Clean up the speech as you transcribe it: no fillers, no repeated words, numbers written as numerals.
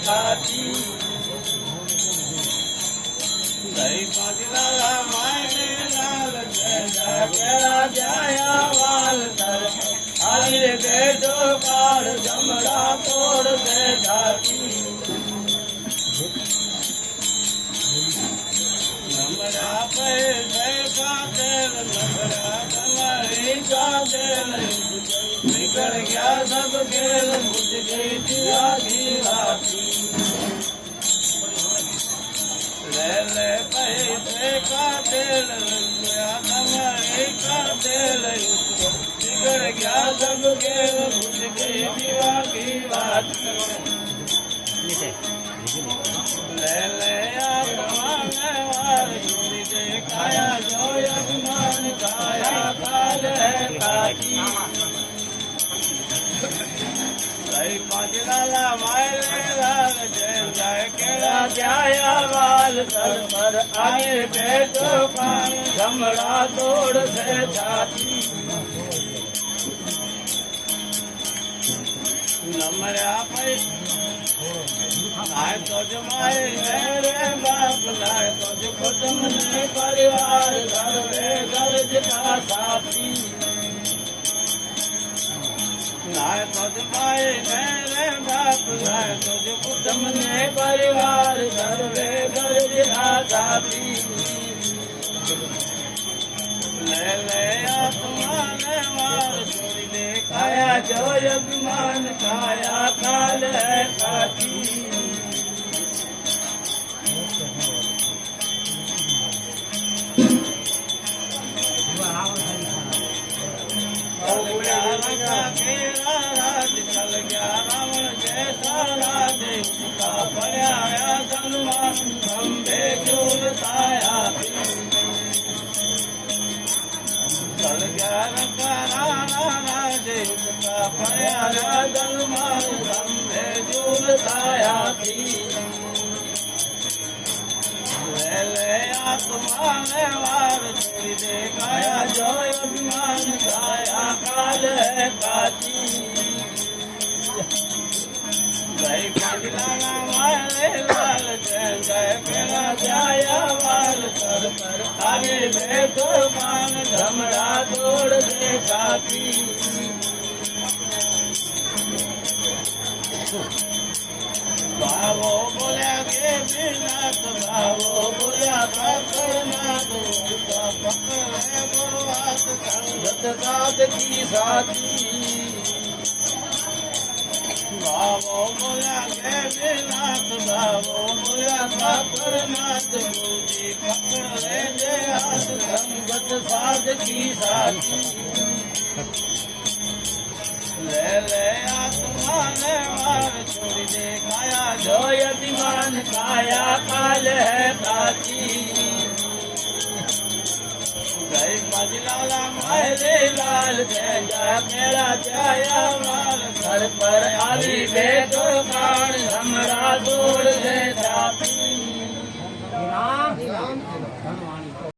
खाती दही पांचला मायने लाल केड़ा जाया वाल तर आले बेटो काल जमड़ा तोड़ दे जाती नमरा पे का तेल नमरा कमरी का तेल बिगड़ गया सब खेल मुझ गई दिया की राती ले पैसे का तेल कमरी का तेल बिगड़ गया सब खेल मुझ गई दिया की राती ले आत्माने वार चोरी देखाया जो अभिमान खाया काल है काकी पांच लाला मायले लाल जय जय केड़ा जाया वाल सर पर आए बेटो कान झमड़ा तोड़ से जाती नमरा पे आए तो जमाए मेरे बाप लाए तो जो कुटुंब ने परिवार घर में गर्ज का साथी नाय तुझ पाए मेरे बाप नाय तुझ कुटुंब ने परिवार घर में गर्ज आजादी ले आत्माने मार चोरी देखाया जो अभिमान खाया काल है काटी चल गया रावण जैसा राजे का पर्याया धनुमान खंभे झूलताया चल गया राजे का पर्याया धनुमान खंभे झूलताया थी ले आत्माने वार चोरी देखाया जो अभिमान खाया काल है काती जय पांचला मारे लाल जय जय केड़ा जाया वाल सर पर आगे बैठो मान झमड़ा तोड़ दे काती बाबो बोलिया के बिना बाबो बोलिया पकड़नाथ पकड़े गुरुवात संगत साध की साथी बाबो बोलिया के बिना बाबो बोलिया पकड़नाथ बूझी पकड़े जे हाथ संगत साध की साथी ले आत्माने वार चोरी देखाया जो अभिमान खाया काल है काची जय पांचला मायले लाल जय जय मेरा जाया वाल सर पर आली बेटो कान